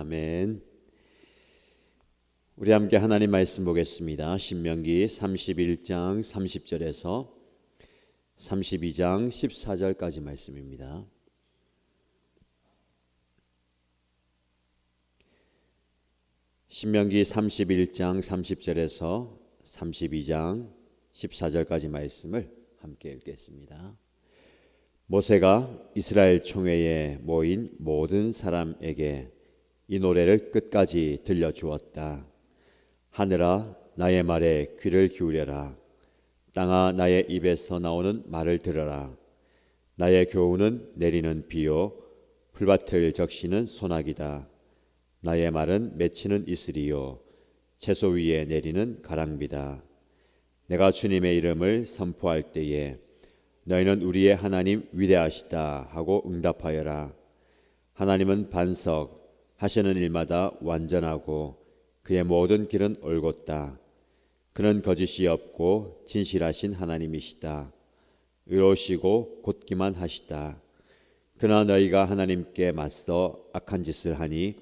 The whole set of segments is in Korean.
아멘. 우리 함께 하나님 말씀 보겠습니다. 신명기 31장 30절에서 32장 14절까지 말씀입니다. 신명기 31장 30절에서 32장 14절까지 말씀을 함께 읽겠습니다. 모세가 이스라엘 총회에 모인 모든 사람에게 이 노래를 끝까지 들려주었다. 하늘아 나의 말에 귀를 기울여라. 땅아 나의 입에서 나오는 말을 들어라. 나의 교훈은 내리는 비요 풀밭을 적시는 소나기다. 나의 말은 맺히는 이슬이요 채소 위에 내리는 가랑비다. 내가 주님의 이름을 선포할 때에 너희는 우리의 하나님 위대하시다 하고 응답하여라. 하나님은 반석 하시는 일마다 완전하고 그의 모든 길은 옳곧다. 그는 거짓이 없고 진실하신 하나님이시다. 의로우시고 곧기만 하시다. 그러나 너희가 하나님께 맞서 악한 짓을 하니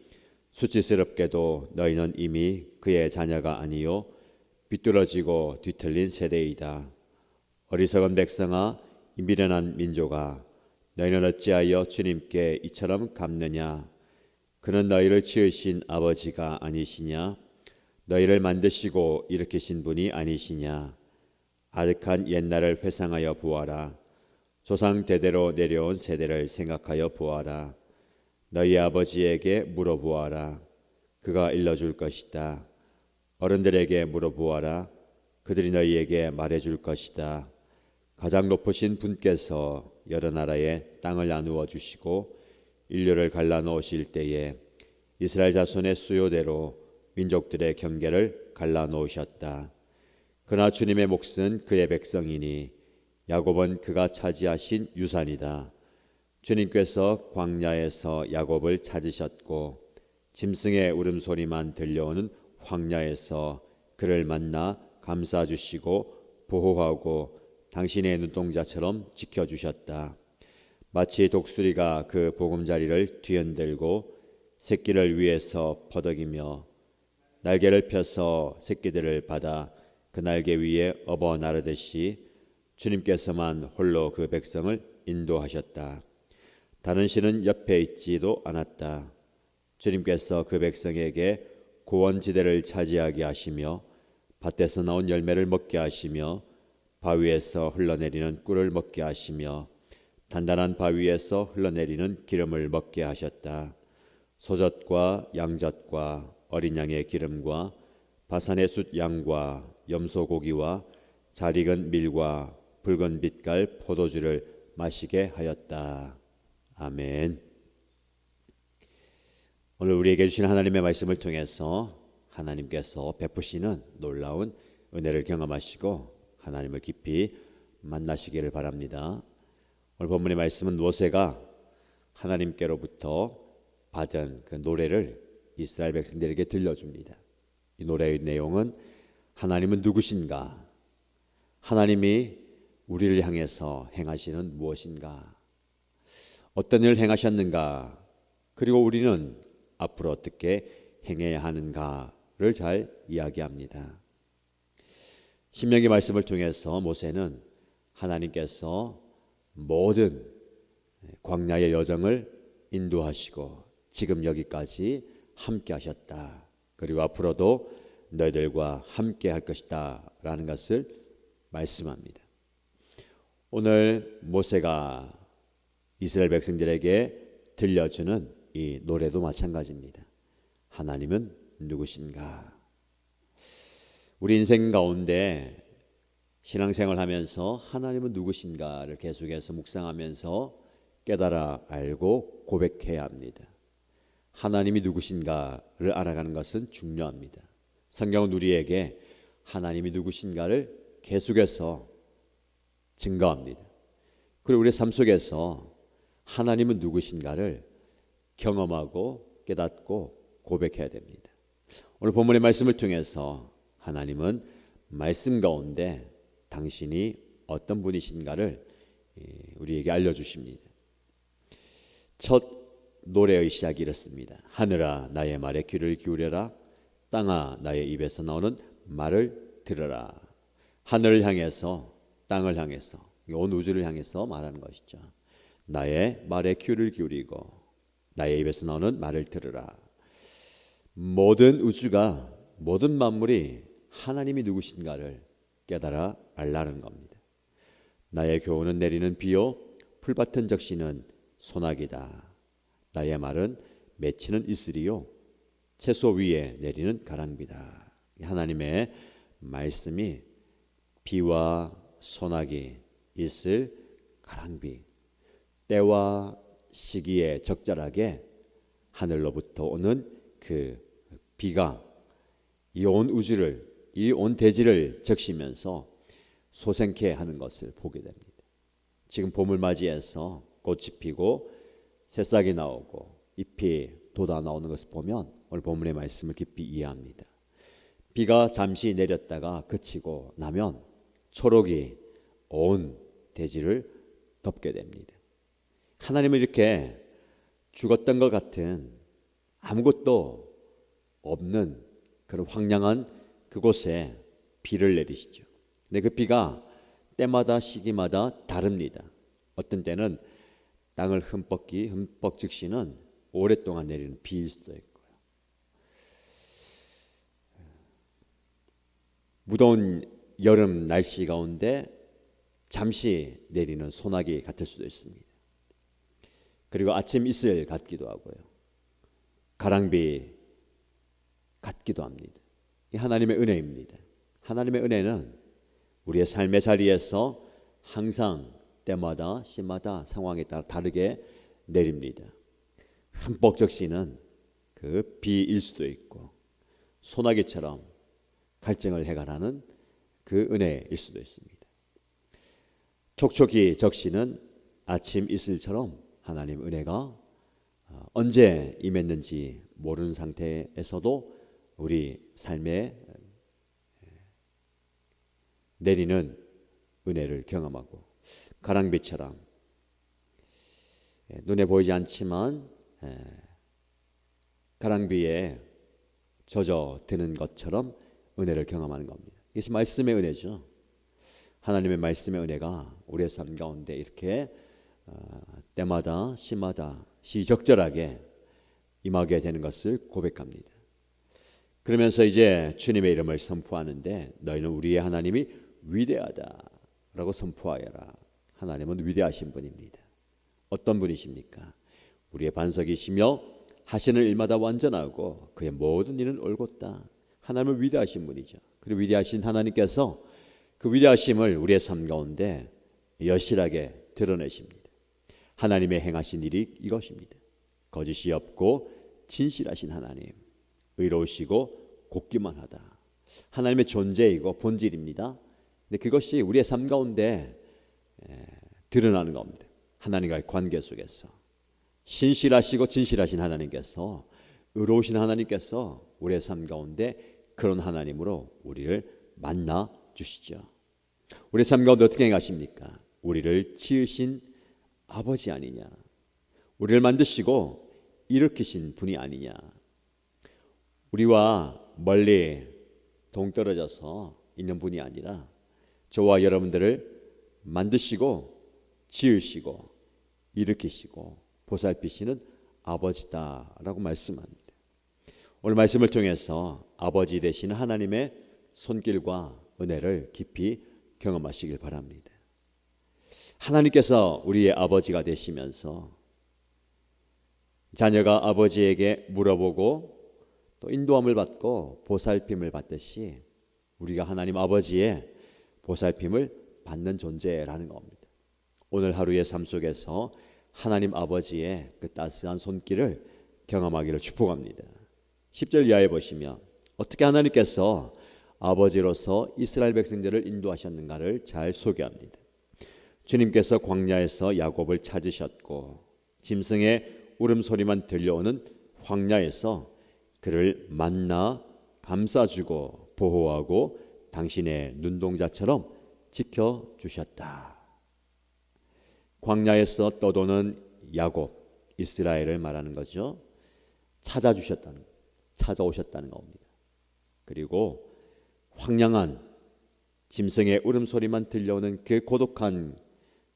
수치스럽게도 너희는 이미 그의 자녀가 아니요 비뚤어지고 뒤틀린 세대이다. 어리석은 백성아 이 미련한 민족아 너희는 어찌하여 주님께 이처럼 갚느냐. 그는 너희를 지으신 아버지가 아니시냐. 너희를 만드시고 일으키신 분이 아니시냐. 아득한 옛날을 회상하여 보아라. 조상 대대로 내려온 세대를 생각하여 보아라. 너희 아버지에게 물어보아라. 그가 일러줄 것이다. 어른들에게 물어보아라. 그들이 너희에게 말해줄 것이다. 가장 높으신 분께서 여러 나라에 땅을 나누어 주시고 인류를 갈라놓으실 때에 이스라엘 자손의 수요대로 민족들의 경계를 갈라놓으셨다. 그러나 주님의 몫은 그의 백성이니 야곱은 그가 차지하신 유산이다. 주님께서 광야에서 야곱을 찾으셨고 짐승의 울음소리만 들려오는 황야에서 그를 만나 감싸주시고 보호하고 당신의 눈동자처럼 지켜주셨다. 마치 독수리가 그 보금자리를 뒤흔들고 새끼를 위에서 퍼덕이며 날개를 펴서 새끼들을 받아 그 날개 위에 업어 나르듯이 주님께서만 홀로 그 백성을 인도하셨다. 다른 신은 옆에 있지도 않았다. 주님께서 그 백성에게 고원지대를 차지하게 하시며 밭에서 나온 열매를 먹게 하시며 바위에서 흘러내리는 꿀을 먹게 하시며 단단한 바위에서 흘러내리는 기름을 먹게 하셨다. 소젖과 양젖과 어린 양의 기름과 바산의 숫 양과 염소 고기와 잘 익은 밀과 붉은 빛깔 포도주를 마시게 하였다. 아멘. 오늘 우리에게 주신 하나님의 말씀을 통해서 하나님께서 베푸시는 놀라운 은혜를 경험하시고 하나님을 깊이 만나시기를 바랍니다. 오늘 본문의 말씀은 모세가 하나님께로부터 받은 그 노래를 이스라엘 백성들에게 들려줍니다. 이 노래의 내용은 하나님은 누구신가? 하나님이 우리를 향해서 행하시는 무엇인가? 어떤 일을 행하셨는가? 그리고 우리는 앞으로 어떻게 행해야 하는가를 잘 이야기합니다. 신명기 말씀을 통해서 모세는 하나님께서 모든 광야의 여정을 인도하시고 지금 여기까지 함께 하셨다. 그리고 앞으로도 너희들과 함께 할 것이다 라는 것을 말씀합니다. 오늘 모세가 이스라엘 백성들에게 들려주는 이 노래도 마찬가지입니다. 하나님은 누구신가? 우리 인생 가운데 신앙생활 하면서 하나님은 누구신가를 계속해서 묵상하면서 깨달아 알고 고백해야 합니다. 하나님이 누구신가를 알아가는 것은 중요합니다. 성경은 우리에게 하나님이 누구신가를 계속해서 증거합니다. 그리고 우리의 삶 속에서 하나님은 누구신가를 경험하고 깨닫고 고백해야 됩니다. 오늘 본문의 말씀을 통해서 하나님은 말씀 가운데 당신이 어떤 분이신가를 우리에게 알려주십니다. 첫 노래의 시작이 이렇습니다. 하늘아 나의 말에 귀를 기울여라. 땅아 나의 입에서 나오는 말을 들으라. 하늘을 향해서, 땅을 향해서, 온 우주를 향해서 말하는 것이죠. 나의 말에 귀를 기울이고 나의 입에서 나오는 말을 들으라. 모든 우주가, 모든 만물이 하나님이 누구신가를 깨달아 알라는 겁니다. 나의 교훈은 내리는 비요 풀밭은 적시는 소나기다. 나의 말은 맺히는 이슬이요 채소 위에 내리는 가랑비다. 하나님의 말씀이 비와 소나기, 이슬, 가랑비, 때와 시기에 적절하게 하늘로부터 오는 그 비가 이 온 우주를, 이 온 대지를 적시면서 소생케 하는 것을 보게 됩니다. 지금 봄을 맞이해서 꽃이 피고 새싹이 나오고 잎이 돋아 나오는 것을 보면 오늘 본문의 말씀을 깊이 이해합니다. 비가 잠시 내렸다가 그치고 나면 초록이 온 대지를 덮게 됩니다. 하나님은 이렇게 죽었던 것 같은 아무것도 없는 그런 황량한 그곳에 비를 내리시죠. 근데 그 비가 때마다 시기마다 다릅니다. 어떤 때는 땅을 흠뻑 적시는 오랫동안 내리는 비일 수도 있고요. 무더운 여름 날씨 가운데 잠시 내리는 소나기 같을 수도 있습니다. 그리고 아침 이슬 같기도 하고요. 가랑비 같기도 합니다. 이 하나님의 은혜입니다. 하나님의 은혜는 우리의 삶의 자리에서 항상 때마다 시마다 상황에 따라 다르게 내립니다. 흠뻑 적시는 그 비일 수도 있고 소나기처럼 갈증을 해결하는 그 은혜일 수도 있습니다. 촉촉이 적시는 아침 이슬처럼 하나님 은혜가 언제 임했는지 모르는 상태에서도 우리 삶에 내리는 은혜를 경험하고, 가랑비처럼 눈에 보이지 않지만 가랑비에 젖어드는 것처럼 은혜를 경험하는 겁니다. 이것이 말씀의 은혜죠. 하나님의 말씀의 은혜가 우리의 삶 가운데 이렇게 때마다 시마다 시적절하게 임하게 되는 것을 고백합니다. 그러면서 이제 주님의 이름을 선포하는데 너희는 우리의 하나님이 위대하다라고 선포하여라. 하나님은 위대하신 분입니다. 어떤 분이십니까? 우리의 반석이시며 하시는 일마다 완전하고 그의 모든 일은 옳곧다. 하나님은 위대하신 분이죠. 그리고 위대하신 하나님께서 그 위대하심을 우리의 삶 가운데 여실하게 드러내십니다. 하나님의 행하신 일이 이것입니다. 거짓이 없고 진실하신 하나님, 의로우시고 곱기만 하다. 하나님의 존재이고 본질입니다. 근데 그것이 우리의 삶 가운데 드러나는 겁니다. 하나님과의 관계 속에서 신실하시고 진실하신 하나님께서, 의로우신 하나님께서 우리의 삶 가운데 그런 하나님으로 우리를 만나 주시죠. 우리의 삶 가운데 어떻게 행하십니까? 우리를 지으신 아버지 아니냐, 우리를 만드시고 일으키신 분이 아니냐, 우리와 멀리 동떨어져서 있는 분이 아니라 저와 여러분들을 만드시고 지으시고 일으키시고 보살피시는 아버지다라고 말씀합니다. 오늘 말씀을 통해서 아버지 되시는 하나님의 손길과 은혜를 깊이 경험하시길 바랍니다. 하나님께서 우리의 아버지가 되시면서 자녀가 아버지에게 물어보고 또 인도함을 받고 보살핌을 받듯이 우리가 하나님 아버지의 보살핌을 받는 존재라는 겁니다. 오늘 하루의 삶 속에서 하나님 아버지의 그 따스한 손길을 경험하기를 축복합니다. 10절 이하에 보시면 어떻게 하나님께서 아버지로서 이스라엘 백성들을 인도하셨는가를 잘 소개합니다. 주님께서 광야에서 야곱을 찾으셨고 짐승의 울음소리만 들려오는 황야에서 그를 만나 감싸주고 보호하고 당신의 눈동자처럼 지켜주셨다. 광야에서 떠도는 야곱, 이스라엘을 말하는 거죠. 찾아오셨다는 겁니다. 그리고 황량한 짐승의 울음소리만 들려오는 그 고독한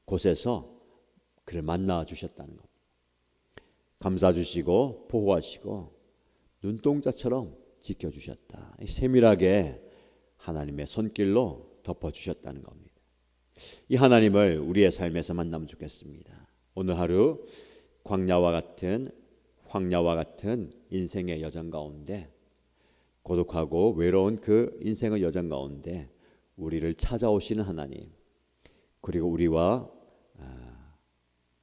곳에서 그를 만나 주셨다는 겁니다. 감싸 주시고 보호하시고 눈동자처럼 지켜주셨다. 세밀하게 하나님의 손길로 덮어주셨다는 겁니다. 이 하나님을 우리의 삶에서 만나면 좋겠습니다. 오늘 하루 황야와 같은 인생의 여정 가운데, 고독하고 외로운 그 인생의 여정 가운데 우리를 찾아오시는 하나님, 그리고 우리와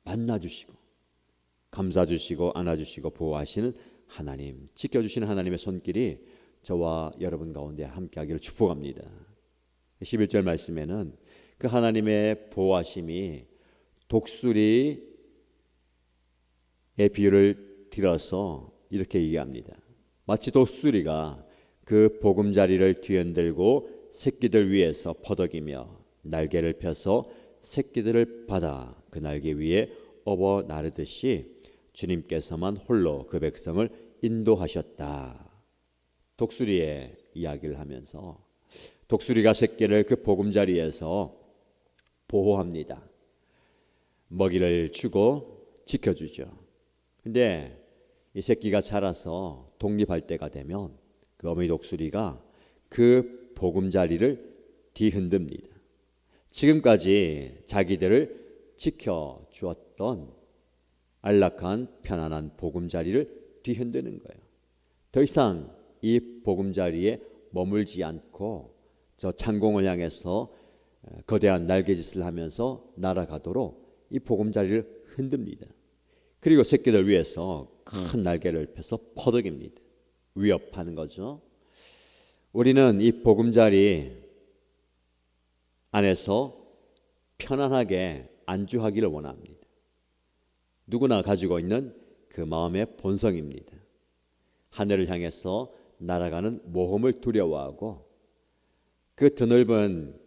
만나주시고 감싸주시고 안아주시고 보호하시는 하나님, 지켜주시는 하나님의 손길이 저와 여러분 가운데 함께하기를 축복합니다. 11절 말씀에는 그 하나님의 보호하심이 독수리의 비유를 들어서 이렇게 얘기합니다. 마치 독수리가 그 보금자리를 뒤흔들고 새끼들 위에서 퍼덕이며 날개를 펴서 새끼들을 받아 그 날개 위에 업어 나르듯이 주님께서만 홀로 그 백성을 인도하셨다. 독수리의 이야기를 하면서 독수리가 새끼를 그 보금자리에서 보호합니다. 먹이를 주고 지켜주죠. 근데 이 새끼가 자라서 독립할 때가 되면 그 어미 독수리가 그 보금자리를 뒤흔듭니다. 지금까지 자기들을 지켜주었던 안락한 편안한 보금자리를 뒤흔드는 거예요. 더 이상 이 보금자리에 머물지 않고 저 창공을 향해서 거대한 날개짓을 하면서 날아가도록 이 보금자리를 흔듭니다. 그리고 새끼들 위해서 큰 날개를 펴서 퍼덕입니다. 위협하는 거죠. 우리는 이 보금자리 안에서 편안하게 안주하기를 원합니다. 누구나 가지고 있는 그 마음의 본성입니다. 하늘을 향해서 날아가는 모험을 두려워하고 그 드넓은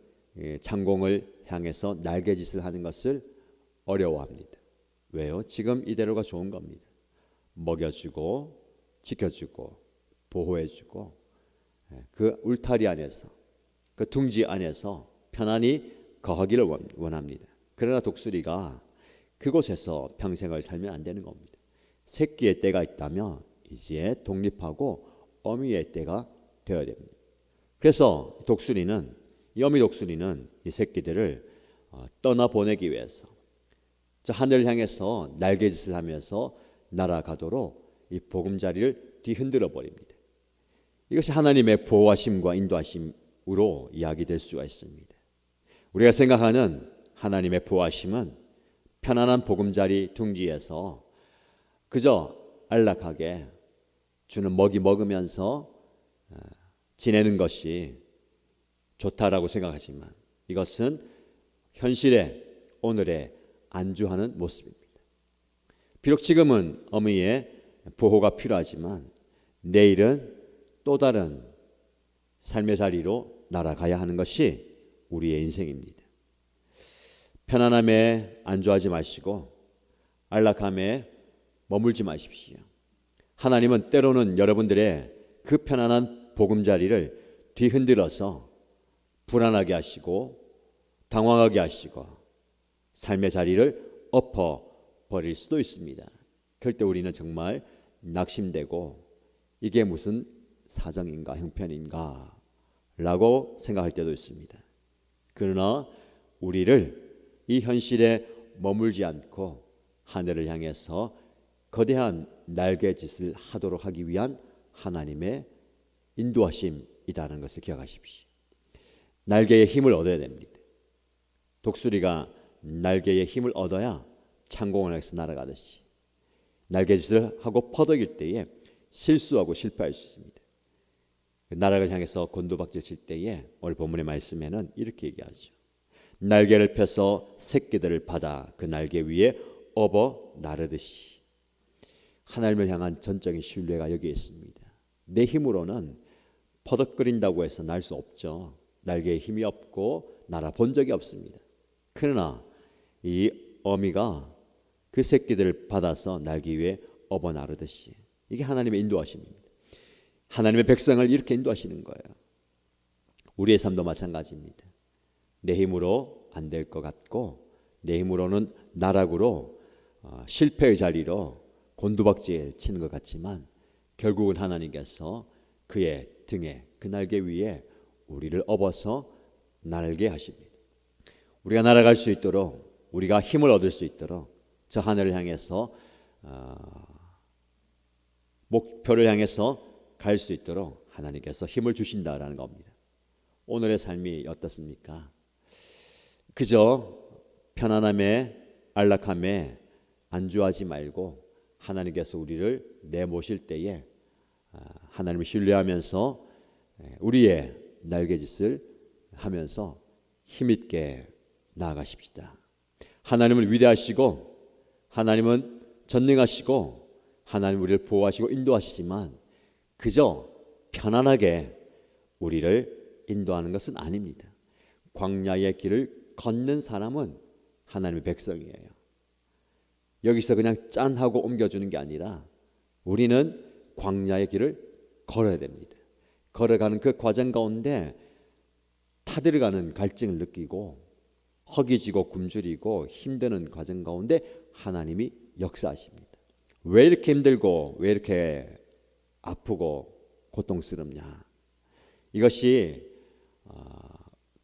창공을 향해서 날개짓을 하는 것을 어려워합니다. 왜요? 지금 이대로가 좋은 겁니다. 먹여주고 지켜주고 보호해주고 그 울타리 안에서 그 둥지 안에서 편안히 거하기를 원합니다. 그러나 독수리가 그곳에서 평생을 살면 안 되는 겁니다. 새끼의 때가 있다면 이제 독립하고 어미의 때가 되어야 됩니다. 그래서 이 어미 독수리는 이 새끼들을 떠나보내기 위해서 저 하늘을 향해서 날개짓을 하면서 날아가도록 이 보금자리를 뒤흔들어 버립니다. 이것이 하나님의 보호하심과 인도하심으로 이야기될 수가 있습니다. 우리가 생각하는 하나님의 보호하심은 편안한 보금자리 둥지에서 그저 안락하게 주는 먹이 먹으면서 지내는 것이 좋다라고 생각하지만 이것은 현실의 오늘의 안주하는 모습입니다. 비록 지금은 어미의 보호가 필요하지만 내일은 또 다른 삶의 자리로 날아가야 하는 것이 우리의 인생입니다. 편안함에 안주하지 마시고 안락함에 머물지 마십시오. 하나님은 때로는 여러분들의 그 편안한 보금자리를 뒤흔들어서 불안하게 하시고 당황하게 하시고 삶의 자리를 엎어버릴 수도 있습니다. 그럴 때 우리는 정말 낙심되고 이게 무슨 사정인가 형편인가 라고 생각할 때도 있습니다. 그러나 우리를 이 현실에 머물지 않고 하늘을 향해서 거대한 날개짓을 하도록 하기 위한 하나님의 인도하심이라는 것을 기억하십시오. 날개의 힘을 얻어야 됩니다. 독수리가 날개의 힘을 얻어야 창공을 향해서 날아가듯이 날개짓을 하고 퍼덕일 때에 실수하고 실패할 수 있습니다. 나락을 향해서 곤두박질 칠 때에 오늘 본문의 말씀에는 이렇게 얘기하죠. 날개를 펴서 새끼들을 받아 그 날개 위에 업어 나르듯이. 하나님을 향한 전적인 신뢰가 여기에 있습니다. 내 힘으로는 퍼덕거린다고 해서 날 수 없죠. 날개에 힘이 없고 날아본 적이 없습니다. 그러나 이 어미가 그 새끼들을 받아서 날개 위에 업어 나르듯이, 이게 하나님의 인도하심입니다. 하나님의 백성을 이렇게 인도하시는 거예요. 우리의 삶도 마찬가지입니다. 내 힘으로 안 될 것 같고, 내 힘으로는 나락으로 실패의 자리로 곤두박질 치는 것 같지만, 결국은 하나님께서 그의 등에, 그 날개 위에 우리를 업어서 날게 하십니다. 우리가 날아갈 수 있도록, 우리가 힘을 얻을 수 있도록 저 하늘을 향해서 목표를 향해서 갈 수 있도록 하나님께서 힘을 주신다라는 겁니다. 오늘의 삶이 어떻습니까? 그저 편안함에, 안락함에 안주하지 말고 하나님께서 우리를 내모실 때에 하나님을 신뢰하면서 우리의 날개짓을 하면서 힘있게 나아가십시다. 하나님은 위대하시고, 하나님은 전능하시고, 하나님 우리를 보호하시고 인도하시지만 그저 편안하게 우리를 인도하는 것은 아닙니다. 광야의 길을 걷는 사람은 하나님의 백성이에요. 여기서 그냥 짠 하고 옮겨주는 게 아니라 우리는 광야의 길을 걸어야 됩니다. 걸어가는 그 과정 가운데 타들어가는 갈증을 느끼고 허기지고 굶주리고 힘드는 과정 가운데 하나님이 역사하십니다. 왜 이렇게 힘들고 왜 이렇게 아프고 고통스럽냐? 이것이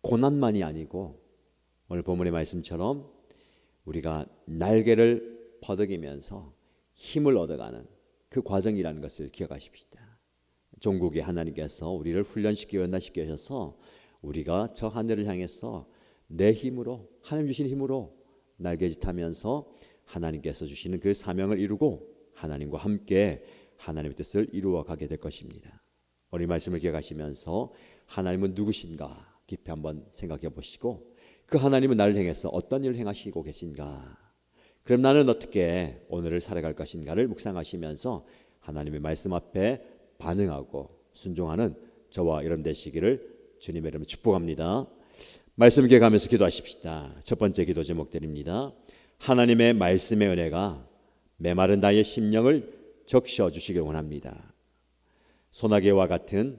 고난만이 아니고 오늘 본문의 말씀처럼 우리가 날개를 퍼덕이면서 힘을 얻어가는 그 과정이라는 것을 기억하십시다. 종국의 하나님께서 우리를 훈련시키고 연단시키셔서 우리가 저 하늘을 향해서 내 힘으로, 하나님 주신 힘으로 날개짓하면서 하나님께서 주시는 그 사명을 이루고 하나님과 함께 하나님의 뜻을 이루어 가게 될 것입니다. 우리 말씀을 기억하시면서 하나님은 누구신가 깊이 한번 생각해 보시고, 그 하나님은 나를 향해서 어떤 일을 행하시고 계신가, 그럼 나는 어떻게 오늘을 살아갈 것인가를 묵상하시면서 하나님의 말씀 앞에 반응하고 순종하는 저와 여러분 되시기를 주님의 이름으로 축복합니다. 말씀 기억하면서 기도하십시다. 첫 번째 기도 제목 드립니다. 하나님의 말씀의 은혜가 메마른 나의 심령을 적셔 주시길 원합니다. 소나기와 같은,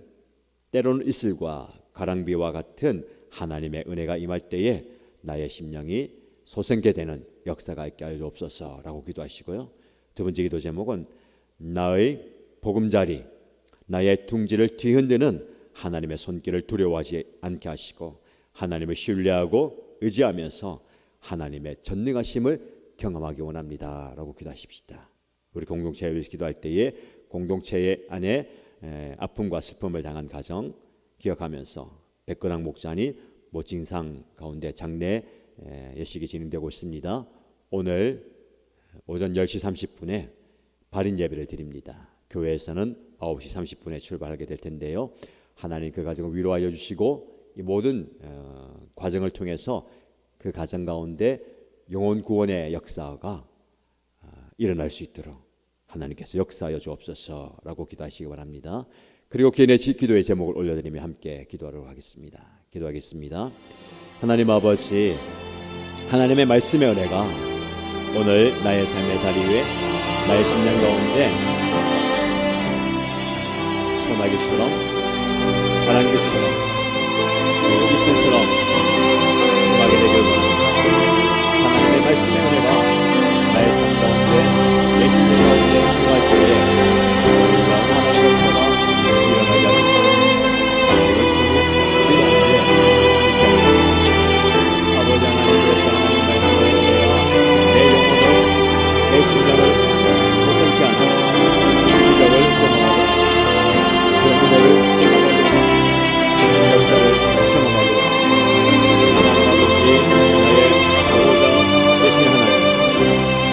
때로는 이슬과 가랑비와 같은 하나님의 은혜가 임할 때에 나의 심령이 솟게 되는 역사가 있게 하여 주옵소서라고 기도하시고요. 두 번째 기도 제목은 나의 보금자리, 나의 둥지를 뒤흔드는 하나님의 손길을 두려워하지 않게 하시고 하나님을 신뢰하고 의지하면서 하나님의 전능하심을 경험하기 원합니다 라고 기도하십시다. 우리 공동체를 기도할 때에 공동체 안에 아픔과 슬픔을 당한 가정 기억하면서 백근학 목자님 모친상 가운데 장례 예식이 진행되고 있습니다. 오늘 오전 10시 30분에 발인 예배를 드립니다. 교회에서는 9시 30분에 출발하게 될 텐데요. 하나님 그 가정을 위로하여 주시고 이 모든 과정을 통해서 그 가정 가운데 영혼 구원의 역사가 일어날 수 있도록 하나님께서 역사하여 주옵소서라고 기도하시기 바랍니다. 그리고 개인의 기도의 제목을 올려드리며 함께 기도하도록 하겠습니다. 기도하겠습니다. 하나님 아버지, 하나님의 말씀의 은혜가 오늘 나의 삶의 자리에, 나의 심령 가운데 소나기처럼, 바람기처럼, 이슬처럼 임하게 되길 원합니다. 하나님의 말씀의 은혜가 나의 삶 가운데, 내 심령 가운데 임할 때에 우리가 하나님의 역사가 일어나게 하옵소서. 이걸 주고 기도하는데 아버지 하나님께서 하나님 말씀을 은혜가 내 영혼을, 내 심령을 고생케 하는 기적을 경험하고 그 은혜를 경험하고 역사를 경험하고 하나님 아버지 나의 보호자 되신 하나님,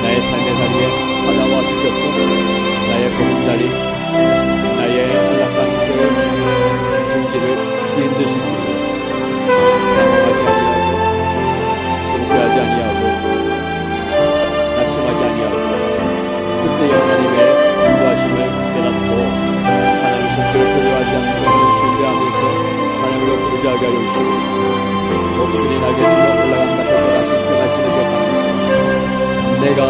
나의 삶의 자리에 찾아와 주셔서 나의 보금자리, 나의 안락한 그 둥지를 뒤흔드신 분이 당황하지 아니하고 존재하지 아니하고 낙심하지 아니하고 그때의 하나님의 인도하심을 깨닫고 하나님의 손길을 두려워하지 않고 신뢰하면서 하나님을 의지하게 하여 주시고 목숨이 날개치며 올라간 것을 다시 떠나시는 게 감사합니다. 내가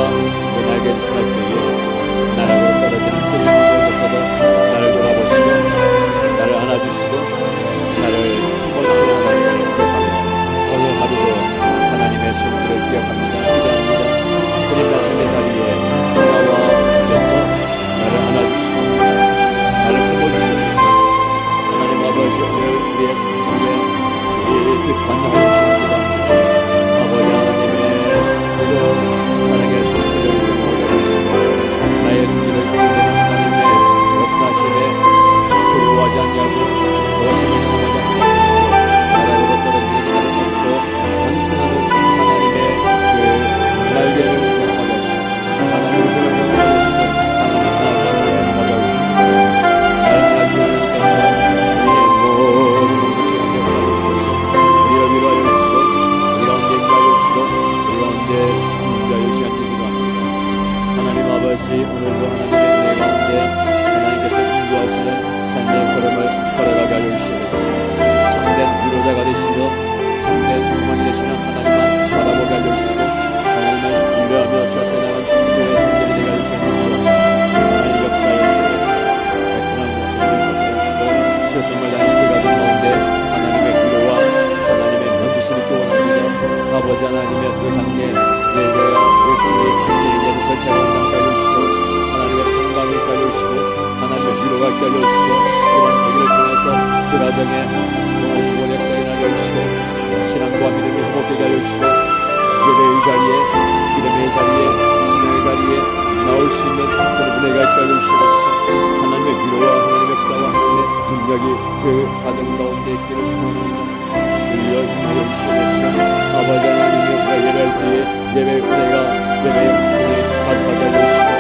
있게 알려주시고 이번 계기를 통해서 그 가정에 구원의 역사를 알려주시고 신앙과 믿음이 회복되게 알려주시고 예배의 자리에 기름의 자리에 신앙의 자리에 나올 수 있는 그런 은혜가 있게 알려주시고 하나님의 위로와 하나님의 역사와 하나님의 능력이 그 가정 가운데 있기를 소원합니다. 주여 주여 아버지 하나님의 예배할 때에 예배의 은혜가 예배의 은혜에 가득하게 알려주시고